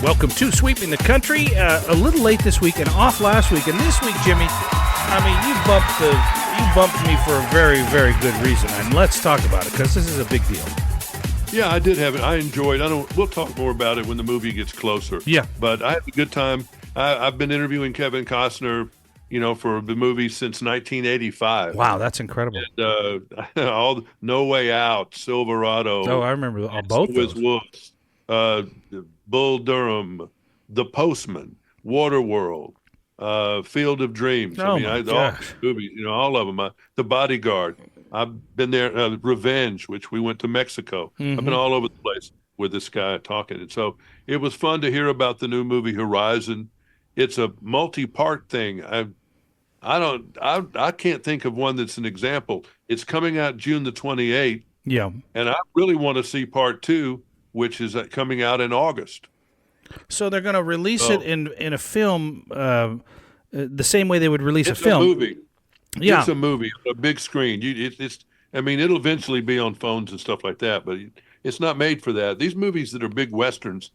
Welcome to Sweeping the Country. A little late this week and off last week, and this week, Jimmy, I mean, you bumped me for a very, very good reason, and let's talk about it because this is a big deal. Yeah, I did have it. I enjoyed. We'll talk more about it when the movie gets closer. Yeah, but I had a good time. I've been interviewing Kevin Costner, for the movie since 1985. Wow, that's incredible. And, all No Way Out, Silverado. Oh, I remember both those. Wolves, Bull Durham, The Postman, Waterworld, Field of Dreams. Oh, all movies, all of them. The Bodyguard. I've been there. Revenge, which we went to Mexico. Mm-hmm. I've been all over the place with this guy talking, and so it was fun to hear about the new movie Horizon. It's a multi-part thing. I can't think of one that's an example. It's coming out June the 28th. Yeah, and I really want to see part 2, which is coming out in August. So they're going to release it in a film, the same way they would release a film. It's a movie. Yeah, it's a movie, a big screen. It'll eventually be on phones and stuff like that, but it's not made for that. These movies that are big westerns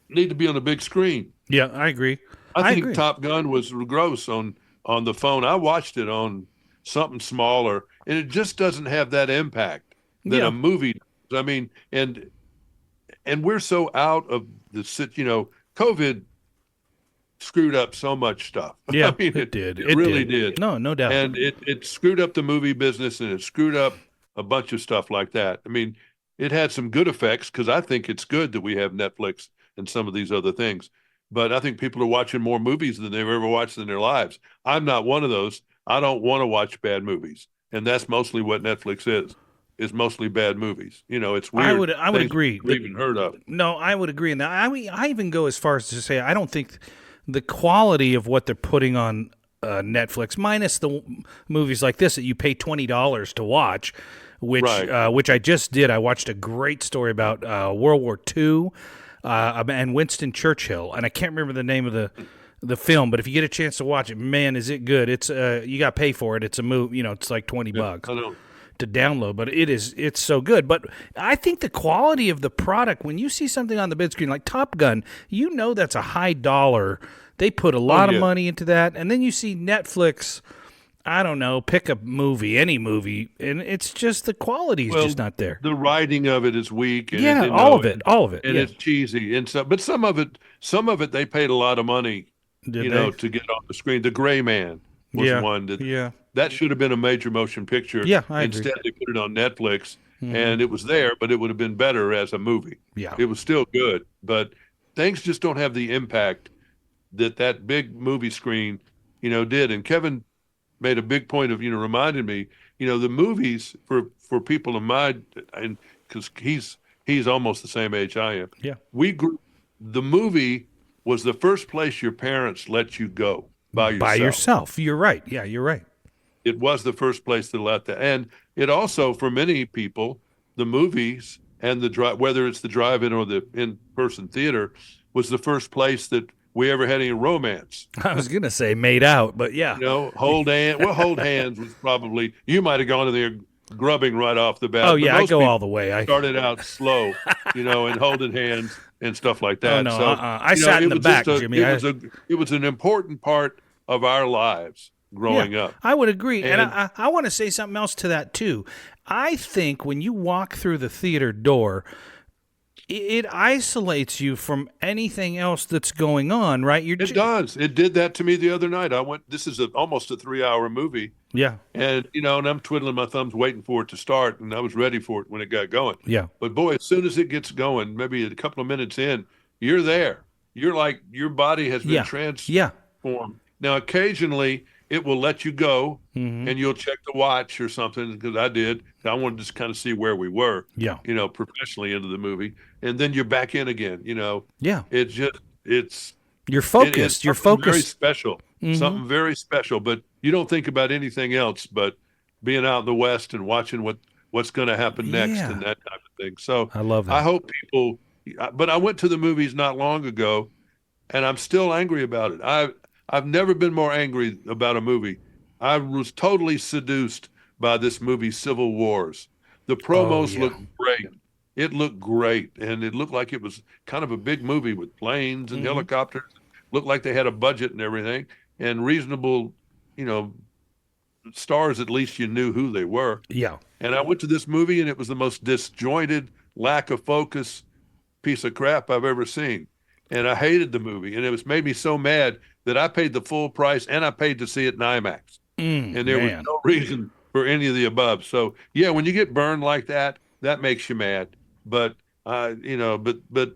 need to be on a big screen. Yeah, I agree. I think Top Gun was gross on the phone. I watched it on something smaller, and it just doesn't have that impact that a movie does. I mean, and we're so out of the COVID screwed up so much stuff. Yeah, I mean, it did. It really did. No doubt. And it screwed up the movie business, and it screwed up a bunch of stuff like that. I mean, it had some good effects because I think it's good that we have Netflix and some of these other things. But I think people are watching more movies than they've ever watched in their lives. I'm not one of those. I don't want to watch bad movies. And that's mostly what Netflix is mostly bad movies. It's weird. I would agree. Never even heard of. No, I would agree. And I even go as far as to say I don't think the quality of what they're putting on Netflix, minus the movies like this that you pay $20 to watch, which I just did. I watched a great story about World War II and Winston Churchill, and I can't remember the name of the film, but if you get a chance to watch it, man, is it good? It's you got to pay for it. It's a movie, it's like $20. I know. To download, but it's so good. But I think the quality of the product, when you see something on the big screen like Top Gun, that's a high dollar. They put a lot of money into that, and then you see Netflix, I don't know, pick a movie, any movie, and it's just the quality is just not there. The writing of it is weak. And all of it, and it's cheesy and stuff. But some of it they paid a lot of money, to get on the screen. The Gray Man was one that should have been a major motion picture. Yeah, I Instead, agree. they put it on Netflix, and it was there, but it would have been better as a movie. Yeah, it was still good, but things just don't have the impact that big movie screen, did. And Kevin made a big point of, reminding me, the movies for people in my, and because he's almost the same age I am. Yeah, the movie was the first place your parents let you go by yourself. By yourself. You're right. Yeah, you're right. It was the first place to let that. And it also, for many people, the movies and whether it's the drive-in or the in-person theater, was the first place that we ever had any romance. I was going to say made out, but yeah. Hold hands was probably, you might have gone in there grubbing right off the bat. Oh, yeah, I go all the way. I started out slow, and holding hands and stuff like that. Oh, no, I sat in the back, Jimmy. It was an important part of our lives growing up. I would agree. And I want to say something else to that, too. I think when you walk through the theater door, it isolates you from anything else that's going on, right? It does. It did that to me the other night. This is almost a 3-hour movie. Yeah. And, and I'm twiddling my thumbs waiting for it to start, and I was ready for it when it got going. Yeah. But, boy, as soon as it gets going, maybe a couple of minutes in, you're there. You're like your body has been transformed. Yeah. Now, occasionally it will let you go, and you'll check the watch or something, because I did. I wanted to just kind of see where we were, professionally into the movie. And then you're back in again, Yeah. You're focused. You're focused. Very special. Something very special. But you don't think about anything else but being out in the West and watching what's going to happen next and that type of thing. So I love that. I hope people – but I went to the movies not long ago, and I'm still angry about it. I've never been more angry about a movie. I was totally seduced by this movie, Civil Wars. The promos look great. it looked great, and it looked like it was kind of a big movie with planes and Hmm. helicopters. Looked like they had a budget and everything, and reasonable, you know, stars. At least you knew who they were. Yeah. And I went to this movie, and it was the most disjointed, lack of focus piece of crap I've ever seen. And I hated the movie, and it was made me so mad that I paid the full price, and I paid to see it in IMAX. And there was Man. no reason for any of the above. So yeah, when you get burned like that, that makes you mad. But but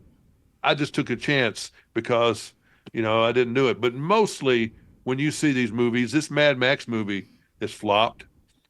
I just took a chance because I didn't do it. But mostly when you see these movies, this Mad Max movie has flopped,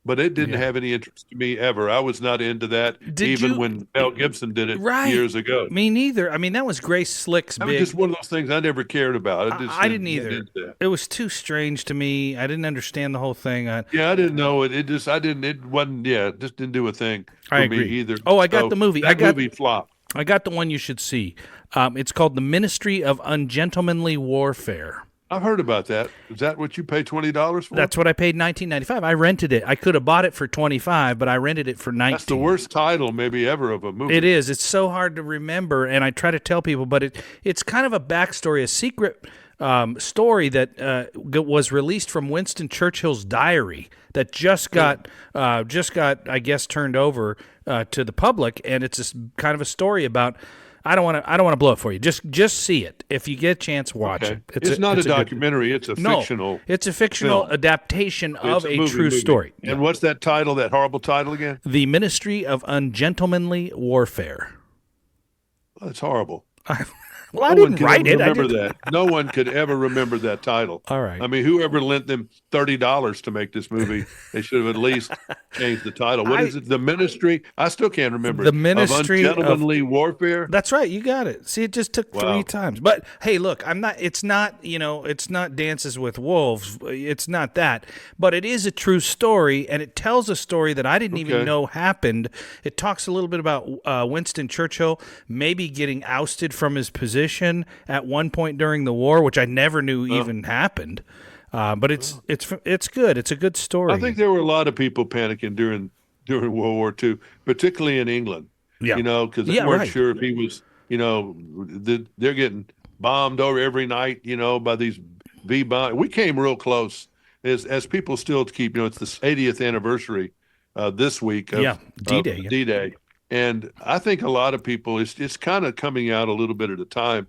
but it didn't Yeah. have any interest to me ever. I was not into that Did even you? when Mel Gibson did it Right. years ago. Me neither. I mean, that was Grace Slick's That was just big. one of those things I never cared about. I just I didn't didn't either. into that. It was too strange to me. I didn't understand the whole thing. Yeah, I didn't know it. It just I didn't. It wasn't. Yeah, it just didn't do a thing I for me agree. either. Oh, I got So the movie. that movie flopped. I got the one you should see. It's called The Ministry of Ungentlemanly Warfare. I've heard about that. Is that what you pay $20 for? That's what I paid 19.95. I rented it. I could have bought it for 25, but I rented it for 19. That's the worst title maybe ever of a movie. It is. It's so hard to remember, and I try to tell people, but it's kind of a backstory, a secret story that was released from Winston Churchill's diary that just got I guess turned over to the public, and it's kind of a story about. I don't want to blow it for you. Just see it. If you get a chance, watch Okay. it. It's not a it's good- documentary. It's a No, fictional. it's a fictional film. adaptation of It's a movie. true story. And what's that title? That horrible title again? The Ministry of Ungentlemanly Warfare. Oh, it's horrible. Well, I No one didn't could write ever it. I remember did. that. No one could ever remember that title. All right. I mean, whoever lent them $30 to make this movie, they should have at least changed the title. What is it? The Ministry? I still can't remember. The it. Ministry of Ungentlemanly Warfare. That's right. You got it. See, it just took 3 times. But hey, look, it's not, it's not Dances with Wolves. It's not that. But it is a true story, and it tells a story that I didn't even know happened. It talks a little bit about Winston Churchill maybe getting ousted from his position at one point during the war, which I never knew even happened. But it's good. It's a good story. I think there were a lot of people panicking during World War II, particularly in England. Yeah. Because they weren't sure if he was. They're getting bombed over every night. By these V bomb. We came real close, as people still keep. It's the 80th anniversary this week of D-Day. D-Day, and I think a lot of people. It's kind of coming out a little bit at a time,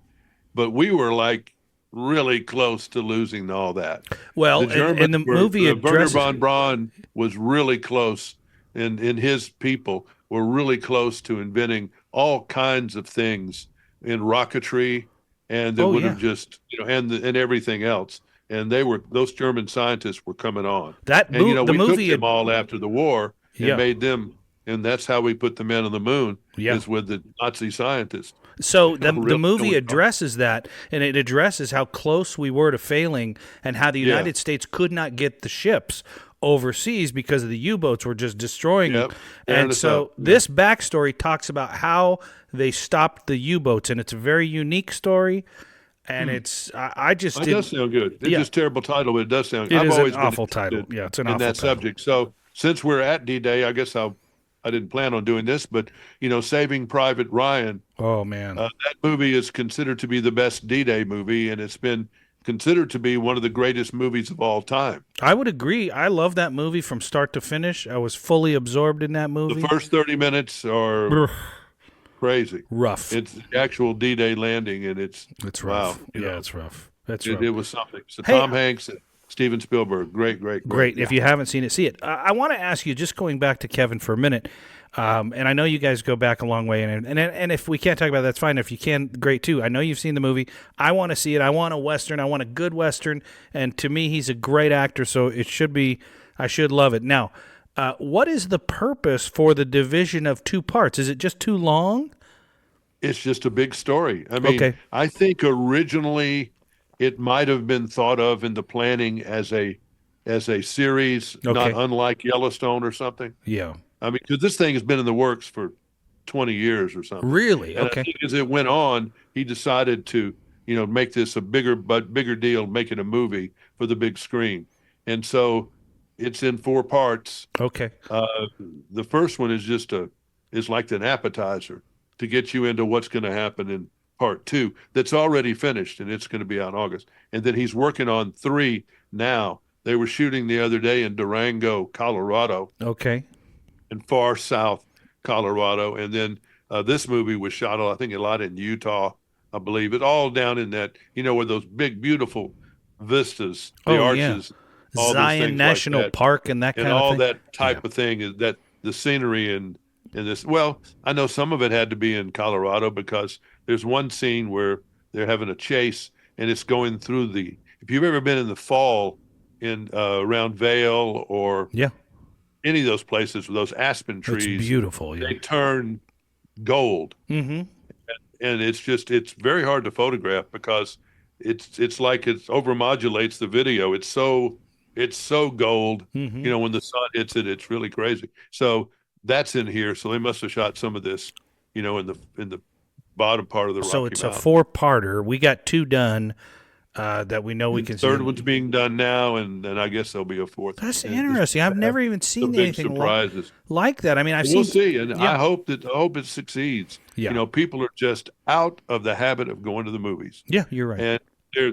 but we were like really close to losing all that. Well, The Germans and the movie Werner addresses von Braun was really close, and his people were really close to inventing all kinds of things in rocketry, and that would have just and everything else. And those German scientists were coming on. The we movie took them all after the war and Yeah. made them, and that's how we put the men on the moon. Yeah. Is with the Nazi scientists. So the Really movie going on. addresses that, and it addresses how close we were to failing and how the United States could not get the ships overseas because of the U-boats were just destroying them. Tearing And us so up. this backstory talks about how they stopped the U-boats, and it's a very unique story. And I just It didn't. does sound good. It's Yeah. just a terrible title, but it does sound. It I've is always an been awful title. interested Yeah, it's an in awful that title. subject. So since we're at D-Day, I guess I didn't plan on doing this, but Saving Private Ryan. Oh man, That movie is considered to be the best D-Day movie, and it's been considered to be one of the greatest movies of all time. I would agree. I love that movie from start to finish. I was fully absorbed in that movie. The first 30 minutes are crazy. Rough. It's the actual D-Day landing, and it's It's wow. rough. It's rough. That's rough. It was something. So Hey, Tom Hanks and Steven Spielberg, great. Great. If you haven't seen it, see it. I want to ask you, just going back to Kevin for a minute, and I know you guys go back a long way, and if we can't talk about it, that's fine. If you can, great too. I know you've seen the movie. I want to see it. I want a Western. I want a good Western. And to me, he's a great actor, so it should be, I should love it. Now, what is the purpose for the division of 2 parts? Is it just too long? It's just a big story. I mean, I think originally it might have been thought of in the planning as a series, not unlike Yellowstone or something. Yeah. I mean, because this thing has been in the works for 20 years or something. Really? And I think as it went on, he decided to, make this a bigger deal, make it a movie for the big screen. And so it's in 4 parts. Okay. The first one is just is like an appetizer. to get you into what's going to happen in part 2 that's already finished, and it's going to be out in August. And then he's working on 3 now. They were shooting the other day in Durango, Colorado, Okay. in far south Colorado. And then this movie was shot, I think, a lot in Utah, I believe. It all down in that, where those big, beautiful vistas, the Oh, yeah. arches, all those Zion things National like that, Park and that and kind of all thing. that type of thing is that the scenery in this. Well, I know some of it had to be in Colorado because there's one scene where they're having a chase and it's going through the. If you've ever been in the fall in around Vail or Yeah. any of those places with those aspen It's trees, beautiful. Yeah. they turn gold, Mm-hmm. and it's very hard to photograph because it's like it overmodulates the video. It's so gold. Mm-hmm. When the sun hits it, it's really crazy. So that's in here. So they must have shot some of this, in the bottom part of the So Rocky it's a Mountain. 4-parter. We got 2 done that we know we And can the third see. one's being done now, and I guess there'll be a fourth. That's And interesting. I've never even some seen big anything surprises. like that. I mean, I've We'll seen. see, and Yeah. I hope it succeeds. Yeah. People are just out of the habit of going to the movies, Yeah, you're right. and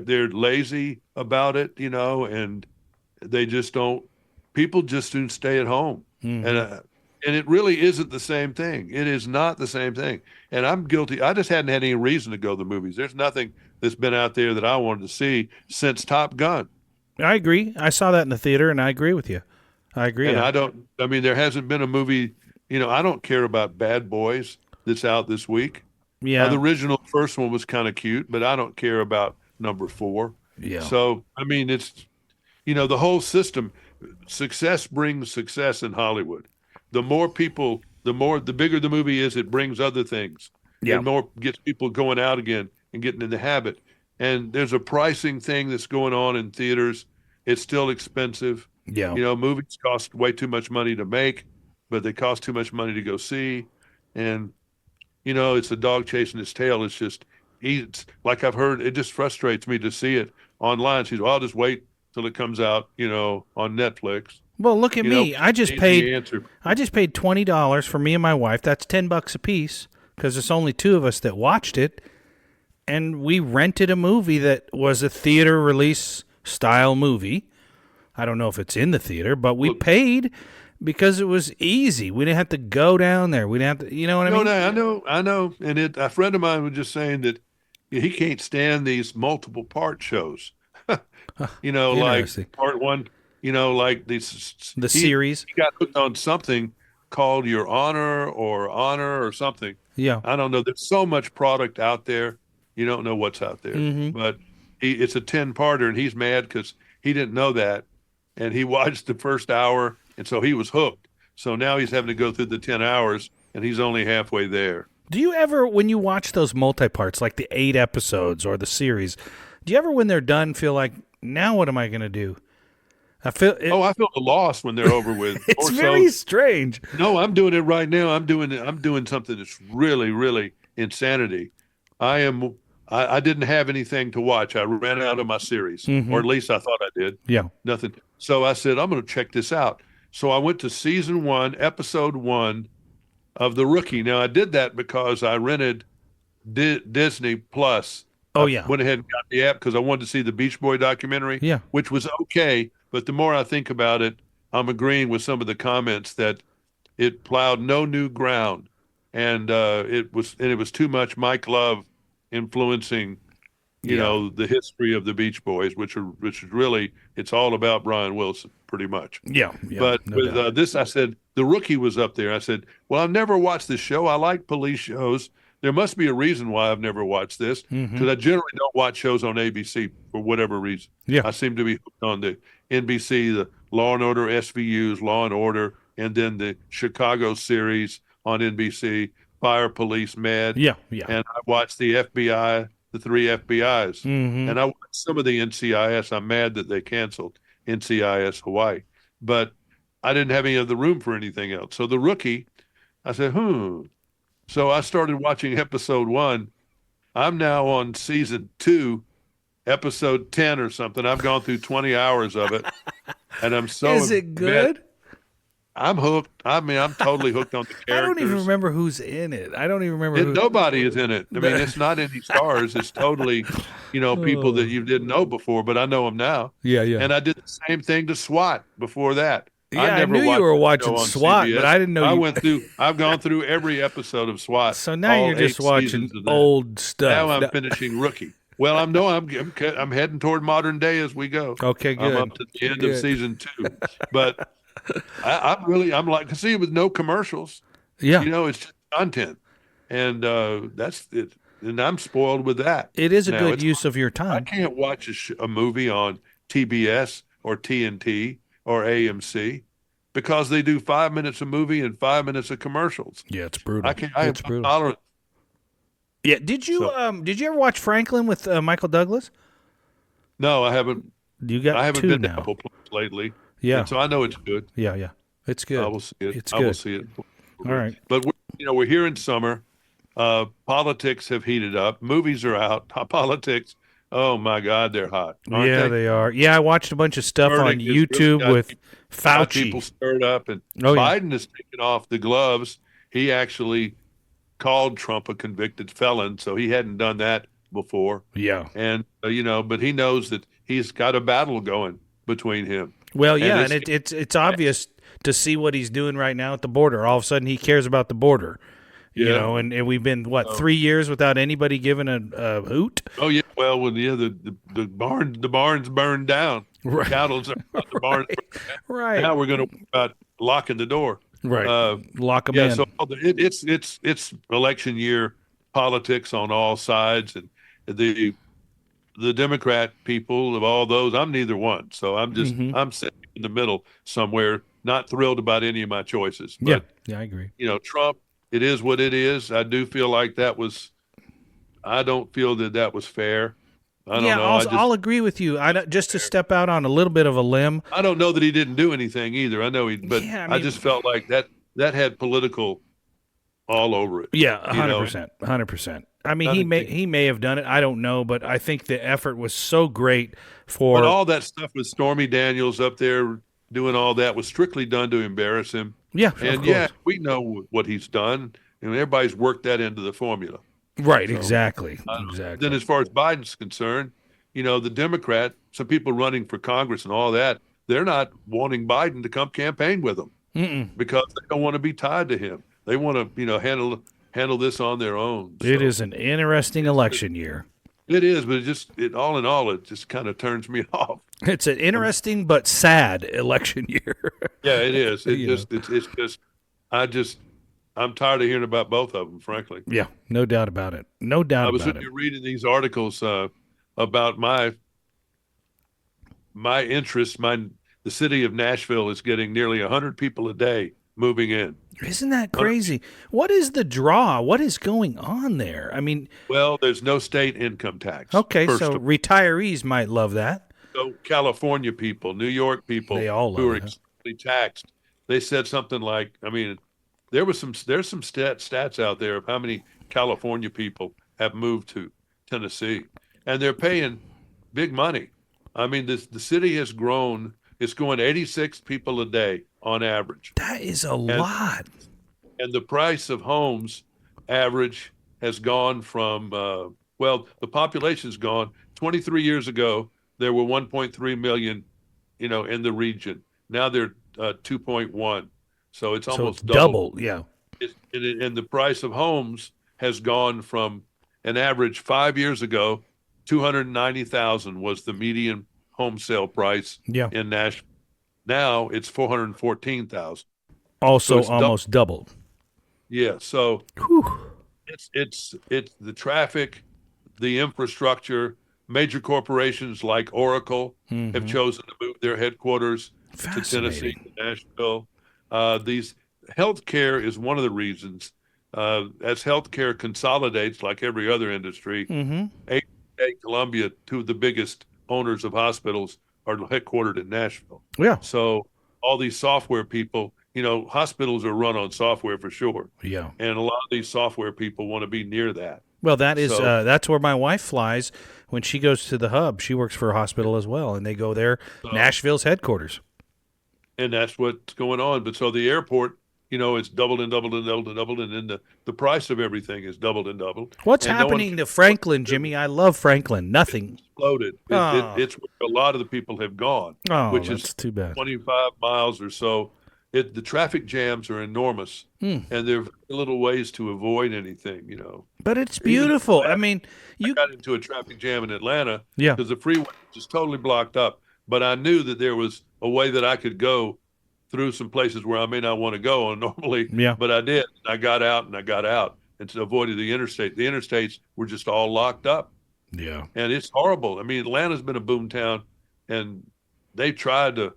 they're lazy about it, and they just don't. People just don't stay at home, Mhm. and it really isn't the same thing. It is not the same thing, and I'm guilty. I just hadn't had any reason to go to the movies. There's nothing that's been out there that I wanted to see since Top Gun. I agree. I saw that in the theater, and I agree with you. I agree. And I mean, there hasn't been a movie, I don't care about Bad Boys that's out this week. Yeah. The original first one was kind of cute, but I don't care about number 4. Yeah. So, I mean, it's, the whole system, success brings success in Hollywood. The more people, the bigger the movie is, it brings other things. Yeah. And more gets people going out again and getting in the habit. And there's a pricing thing that's going on in theaters. It's still expensive. Yeah. Movies cost way too much money to make, but they cost too much money to go see. And, it's a dog chasing its tail. It's like I've heard, it just frustrates me to see it online. She's, well, I'll just wait till it comes out, on Netflix. Well, look at me. I just paid $20 for me and my wife. That's $10 a piece because it's only 2 of us that watched it. And we rented a movie that was a theater release style movie. I don't know if it's in the theater, but we paid because it was easy. We didn't have to go down there. We didn't have to, you know what I mean? No, I know. And a friend of mine was just saying that he can't stand these multiple part shows. Like part 1, like the series. series. He got hooked on something called Your Honor or something. Yeah. I don't know. There's so much product out there. You don't know what's out there. Mm-hmm. But it's a 10-parter, and he's mad because he didn't know that. And he watched the first hour, and so he was hooked. So now he's having to go through the 10 hours, and he's only halfway there. Do you ever, when you watch those multi-parts, like the 8 episodes or the series, do you ever, when they're done, feel like, now what am I going to do? I feel the loss when they're over with. It's very strange. No, I'm doing it right now. I'm doing something that's really, really insanity. I didn't have anything to watch. I ran out of my series, Mm-hmm. or at least I thought I did. Yeah. Nothing. So I said, I'm going to check this out. So I went to season 1, episode 1 of The Rookie. Now I did that because I rented Disney Plus. Oh, yeah. I went ahead and got the app because I wanted to see the Beach Boy documentary, Yeah. which was okay. But the more I think about it, I'm agreeing with some of the comments that it plowed no new ground, and it was too much Mike Love influencing, the history of the Beach Boys, which is really, it's all about Brian Wilson pretty much. Yeah. But no with doubt. this, I said The Rookie was up there. I said, well, I've never watched this show. I like police shows. There must be a reason why I've never watched this, because I generally don't watch shows on ABC for whatever reason. Yeah. I seem to be hooked on the NBC, the Law and Order SVUs, Law and Order, and then the Chicago series on NBC, Fire Police Med. Yeah. And I watched the FBI, the 3 FBIs. Mm-hmm. And I watched some of the NCIS. I'm mad that they canceled NCIS Hawaii. But I didn't have any other room for anything else. So The Rookie, I said, So I started watching episode 1. I'm now on season 2, episode 10 or something. I've gone through 20 hours of it. And I'm so Is it good? I'm hooked. I mean, I'm totally hooked on the I don't even characters. remember who's in it. I don't even remember who. Nobody is in it. I mean, it's not any stars. It's totally, people that Oh. you didn't know before, but I know them now. Yeah, yeah. And I did the same thing to SWAT before that. I Yeah, I never knew you watched were the watching show on SWAT, but CBS. I didn't know you. I've gone through every episode of SWAT, So now all you're just 8 watching seasons of that. old Now stuff. I'm finishing Rookie. Well, I'm heading toward modern day as we go. Okay, I'm good. up to the end of Good. season 2, but I'm like, see, with no commercials, Yeah, it's just content, and that's it. And I'm spoiled with that. it is a Now good use of your I time. can't watch a movie on TBS or TNT or AMC because they do 5 minutes of movie and 5 minutes of commercials. Yeah, it's brutal. I can't. I have It's no brutal. tolerance. Yeah, did you So did you ever watch Franklin with Michael Douglas? no, I haven't. You got I haven't two been to now. Apple Place lately, Yeah, and so I know it's good. yeah, yeah. It's I good. will see it. It's I will good. see it. All right. But we're here in summer. Politics have heated up. Movies are out. Politics. Oh my God, they're hot, aren't Yeah, they? they are. Yeah, I watched a bunch of stuff on Verdict has really YouTube with got people Fauci. stirred up, and Oh yeah. Biden has taken off the gloves. He actually called Trump a convicted felon, so he hadn't done that before. Yeah. And but he knows that he's got a battle going between him. Well, And yeah, and it's obvious to see what he's doing right now at the border. All of a sudden, he cares about the border. Yeah. And we've been 3 years without anybody giving a hoot. Oh yeah, well, the barns burned down. Right. Cattle's the barns. Right. Now we're going to worry about locking the door. Right. Lock them Yeah, in. so it's election year politics on all sides, and the Democrat people of all those, I'm neither one. So I'm sitting in the middle somewhere, not thrilled about any of my choices. But yeah, I agree. Trump, it is what it is. I do feel like I don't feel that was fair. I don't know. I'll agree with you. Just to step out on a little bit of a limb. I don't know that he didn't do anything either. I know but Yeah, I just felt like that had political all over it. Yeah, 100%, 100%. I mean, he may have done it. I don't know, but I think the effort was so great for. But all that stuff with Stormy Daniels up there doing all that was strictly done to embarrass him. Yeah, And of course. we know what he's done, and everybody's worked that into the formula. Right, exactly. Then as far as Biden's concerned, the Democrat, some people running for Congress and all that, they're not wanting Biden to come campaign with them because they don't want to be tied to him. They want to, handle this on their own. It is an interesting election year. It is, but all in all, it just kind of turns me off. It's an interesting but sad election year. Yeah, it is. I'm tired of hearing about both of them, frankly. Yeah, no doubt about it. No doubt I was about it. reading these articles about my interest. The city of Nashville is getting nearly 100 people a day moving in. Isn't that crazy? What is the draw? What is going on there? I mean, well, there's no state income tax. Okay, so retirees might love that. So California people, New York people, They all who love are it. extremely taxed, they said something like, there's some stats out there of how many California people have moved to Tennessee, and they're paying big money. The city has grown. It's going 86 people a day on average. That is a lot. And the price of homes average has gone from, the population's gone. 23 years ago, there were 1.3 million, in the region. Now they're 2.1. So it's almost double. Yeah. And the price of homes has gone from an average 5 years ago, 290,000 was the median home sale price in Nashville. Now it's 414,000. Also almost doubled. Yeah, so it's the traffic, the infrastructure. Major corporations like Oracle have chosen to move their headquarters to Tennessee, to Nashville. These healthcare is one of the reasons. As healthcare consolidates, like every other industry, Columbia, two of the biggest owners of hospitals, are headquartered in Nashville. Yeah. So all these software people, hospitals are run on software for sure. Yeah. And a lot of these software people want to be near that. Well, that's where my wife flies when she goes to the hub. She works for a hospital as well, and they go there. Nashville's headquarters. and that's what's going on. But so the airport, it's doubled and doubled and doubled and doubled, and then the price of everything is doubled and doubled, What's and no one happening can to afford Franklin, it. Jimmy? I love Franklin. Nothing. Exploded. Oh, It's where a lot of the people have gone, oh, which is that's too bad. 25 miles or so. The traffic jams are enormous, Hmm. and there are very little ways to avoid anything. But it's Even in beautiful. I Atlanta, mean, I you, got into a traffic jam in Atlanta yeah, because the freeway was just totally blocked up. But I knew that there was a way that I could go through some places where I may not want to go normally, yeah, but I did. I got out and I got out and avoided the interstate. The interstates were just all locked up, yeah, and it's horrible. I mean, Atlanta's been a boom town, and they tried to,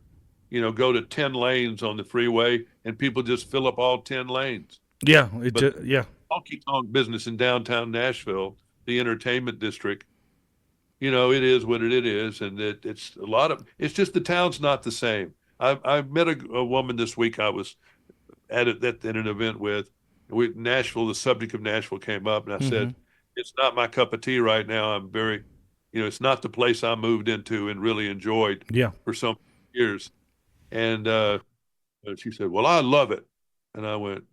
go to 10 lanes on the freeway, and people just fill up all 10 lanes. yeah. But Yeah, honky tonk business in downtown Nashville, the entertainment district, it is what it is, and it's a lot of. It's just the town's not the same. I met a woman this week. I was at an event with Nashville. The subject of Nashville came up, and I hmm, said, "It's not my cup of tea right now. I'm very, it's not the place I moved into and really enjoyed yeah, for some years." And she said, "Well, I love it." And I went.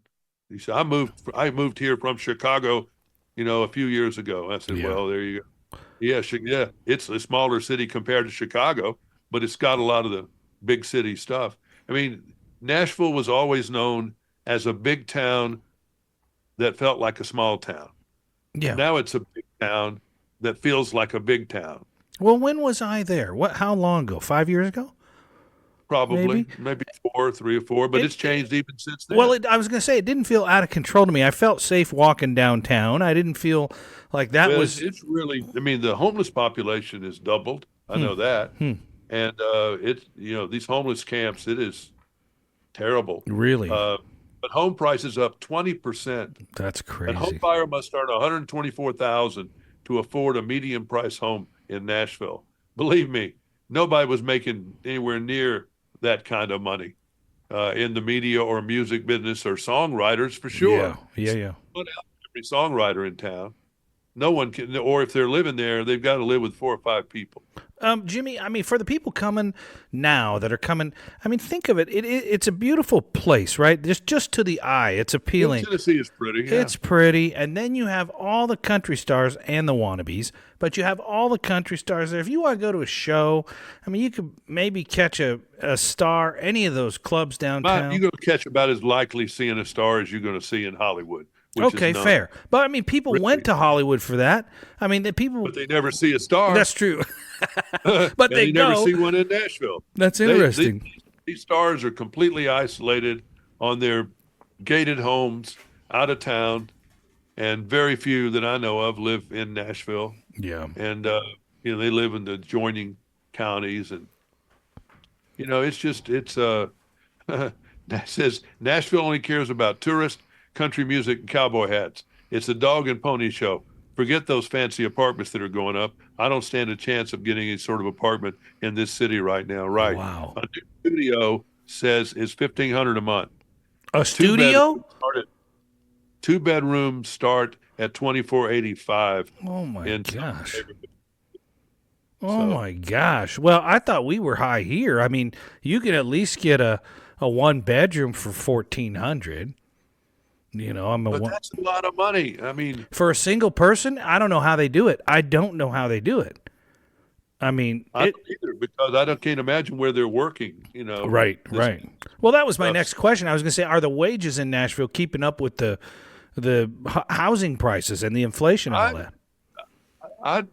He said, I moved here from Chicago, a few years ago." I said, yeah, "Well, there you go. Yeah, yeah, it's a smaller city compared to Chicago, but it's got a lot of the big city stuff. I mean, Nashville was always known as a big town that felt like a small town. yeah. Now it's a big town that feels like a big town. Well, when was I there? What? How long ago? 5 years ago? Probably, Maybe. maybe four, 3 or 4, but It, it's changed even since well, then. I was going to say it didn't feel out of control to me. I felt safe walking downtown. I didn't feel like that Well, was. it's really, I mean, the homeless population is doubled. I Hmm, know that. hmm, And these homeless camps, it is terrible. really? Uh, but home prices up 20%. That's A home crazy. buyer must earn 124,000 to afford a medium price home in Nashville. Believe me, nobody was making anywhere near that kind of money in the media or music business or songwriters for Yeah, sure. yeah, yeah. Put out every songwriter in town. No one can, or if they're living there, they've got to live with 4 or 5 people. Jimmy, I mean, for the people coming now that are coming, I mean, think of it. It's a beautiful place, right? Just to the eye, it's Well, appealing. Tennessee is pretty, yeah. It's pretty, and then you have all the country stars and the wannabes, but you have all the country stars there. If you want to go to a show, I mean, you could maybe catch a star any of those clubs You're downtown. going to catch about as likely seeing a star as you're going to see in Hollywood, which is Okay, none, fair. But I mean, people went really. to Hollywood for that. I mean, the people. But they never see a star, That's true, and but they you never go. see one in Nashville. That's They, they, interesting. these stars are completely isolated on their gated homes out of town, and very few that I know of live in Nashville. Yeah. And they live in the adjoining counties, and it's just that says Nashville only cares about tourists, country music, and cowboy hats. It's a dog and pony show. Forget those fancy apartments that are going up. I don't stand a chance of getting any sort of apartment in this city right now. Right, Wow. a new studio says is 1,500 a month. A Two bedrooms studio? start at 2 bedrooms start at 2485 Oh my in some gosh. neighborhoods. Oh So my gosh. Well, I thought we were high here. I mean, you could at least get a one bedroom for 1,400. I'm a but one that's a lot of money. I mean, for a single person. I don't know how they do it. I don't know how they do it. I mean, I don't either because can't imagine where they're working. right, This right. Well, that was my stuff. next question. I was going to say, are the wages in Nashville keeping up with the housing prices and the inflation and all I that? I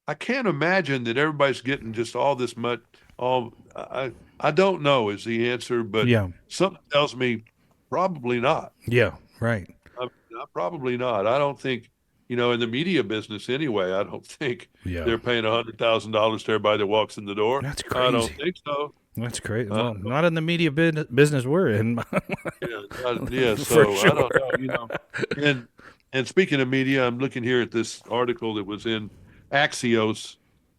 I can't imagine that everybody's getting just all this much. All I don't know is the answer, but Yeah, something tells me probably not. yeah, right. Probably not. I don't think in the media business anyway. I don't think Yeah, they're paying $100,000 to everybody that walks in the door. that's I don't crazy. think so. That's crazy. Uh, Well, not in the media business we're in, yeah. for So I sure. don't know. And speaking of media, I'm looking here at this article that was in Axios,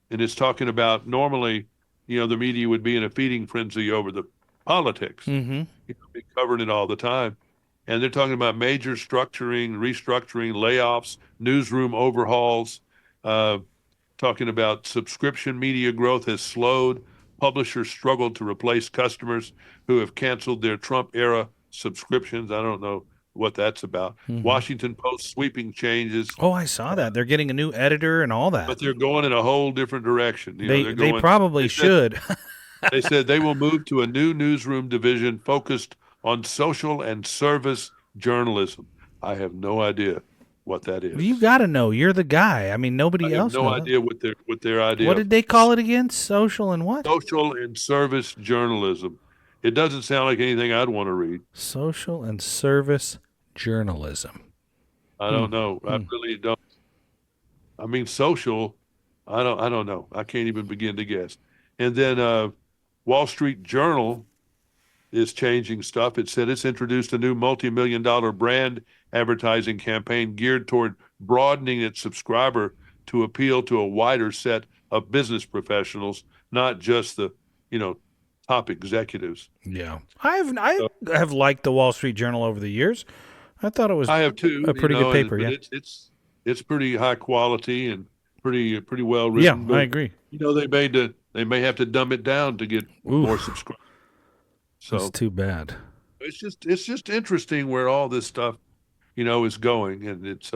and it's talking about normally, the media would be in a feeding frenzy over the politics, Mm-hmm. be covering it all the time. And they're talking about major structuring, restructuring, layoffs, newsroom overhauls, uh, talking about subscription media growth has slowed. publishers struggle to replace customers who have canceled their Trump-era subscriptions. I don't know what that's about. Washington Post sweeping changes. Oh, I saw that. They're getting a new editor and all that. But they're going in a whole different direction. They probably should. They said they will move to a new newsroom division focused on social and service journalism. I have no idea what that is. You got to know. You're the guy. I mean, nobody else knows. I have no idea what their idea. What did they call it again? Social and what? Social and service journalism. It doesn't sound like anything I'd want to read. Social and service journalism. I don't know. I really don't. I mean, social. I don't know. I can't even begin to guess. And then Wall Street Journal is changing stuff. It said it's introduced a new multi-million-dollar brand advertising campaign geared toward broadening its subscriber to appeal to a wider set of business professionals, not just the, top executives. Yeah. I have liked the Wall Street Journal over the years. I thought it was I have too, a pretty good paper, yeah. It's pretty high quality and pretty well written. Yeah, I agree. They may have to dumb it down to get more subscribers. So that's too bad. It's just interesting where all this stuff, is going, and it's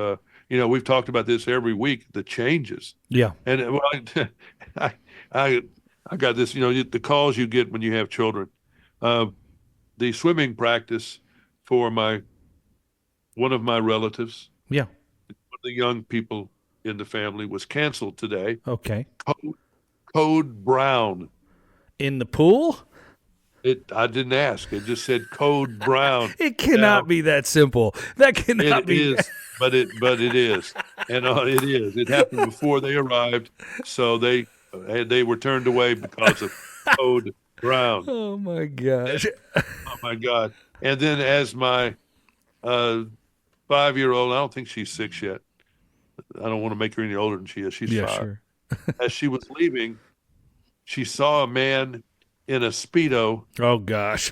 we've talked about this every week, the changes. Yeah. And I got this, the calls you get when you have children. The swimming practice for one of my relatives. Yeah. One of the young people in the family was canceled today. Okay. Code Brown. In the pool? I didn't ask. It just said Code Brown. It cannot be that simple. That cannot be. It is, but it is, and it is. It happened before they arrived, so they were turned away because of Code Brown. Oh my gosh! Oh my God! And then as my 5-year-old, I don't think she's 6 yet. I don't want to make her any older than she is. She's 5. Sure. As she was leaving, she saw a man in a Speedo. Oh gosh.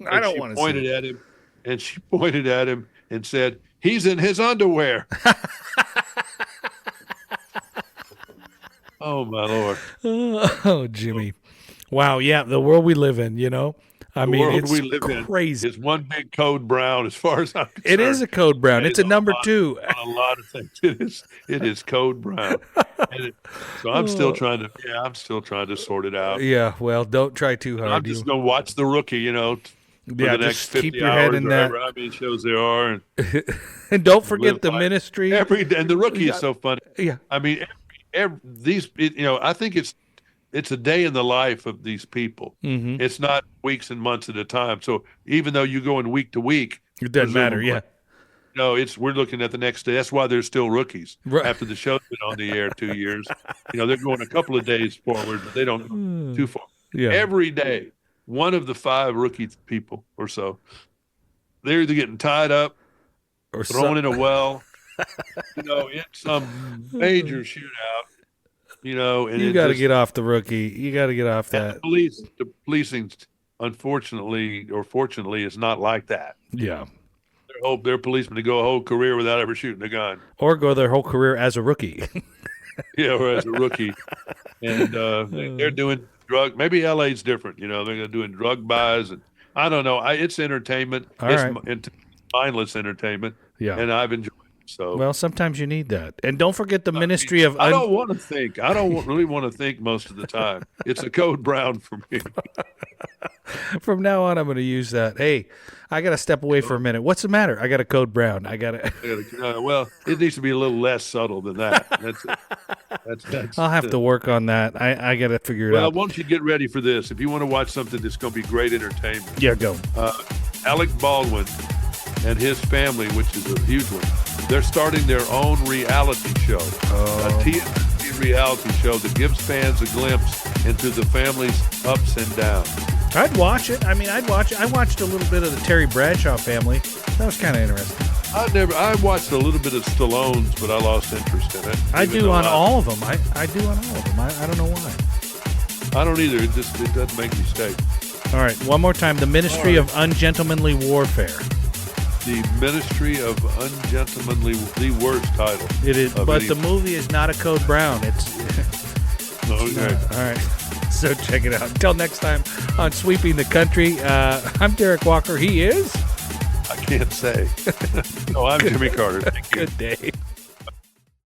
I don't want to pointed at him, and she pointed at him and said, "He's in his underwear." Oh my Lord. Oh, Jimmy. Wow, yeah, the world we live in, I mean, it's crazy. It's one big Code Brown as far as I'm concerned. It is a Code Brown. It's a number 2. On a lot of things. It is Code Brown. So I'm still trying to sort it out. Yeah, well, don't try too hard. I'm just going to watch The Rookie, for the next 50 keep your head in that. How many shows there are. And don't forget the ministry. And The Rookie is so funny. Yeah. I mean, I think it's a day in the life of these people. Mm-hmm. It's not weeks and months at a time. So even though you go in week to week, it doesn't matter. Yeah. No, we're looking at the next day. That's why they're still rookies. Right. After the show's been on the air 2 years, they're going a couple of days forward, but they don't go too far. Yeah. Every day, one of the 5 rookie people or so, they're either getting tied up or thrown in a well. It's some major shootout. And you got to get off the rookie. You got to get off that. The policing, unfortunately or fortunately, is not like that. Yeah. They're policemen to go a whole career without ever shooting a gun. Or go their whole career as a rookie. Yeah, or as a rookie. And they're doing maybe LA's different. They're doing drug buys. And I don't know. It's entertainment. It's mindless entertainment. Yeah. And I've enjoyed it. So, well, sometimes you need that. And don't forget the ministry of... I don't want to think. I don't really want to think most of the time. It's a Code Brown for me. From now on, I'm going to use that. Hey, I got to step away for a minute. What's the matter? I got a Code Brown. I got to... well, it needs to be a little less subtle than that. That's I'll have to work on that. I got to figure it out. Well, why don't you get ready for this? If you want to watch something that's going to be great entertainment. Yeah, go. Alec Baldwin and his family, which is a huge one, they're starting their own reality show, a TNT reality show that gives fans a glimpse into the family's ups and downs. I'd watch it. I watched a little bit of the Terry Bradshaw family. That was kind of interesting. I watched a little bit of Stallone's, but I lost interest in it. I do on all of them. I do on all of them. I don't know why. I don't either. It doesn't make me stay. All right, one more time. The Ministry of Ungentlemanly Warfare. The Ministry of Ungentlemanly, the worst title. It is, but the movie is not a Code Brown. It's okay. All right. So check it out. Until next time on Sweeping the Country, I'm Derik Walker. He is? I can't say. No, I'm Jimmy Carter. Thank you. Good day.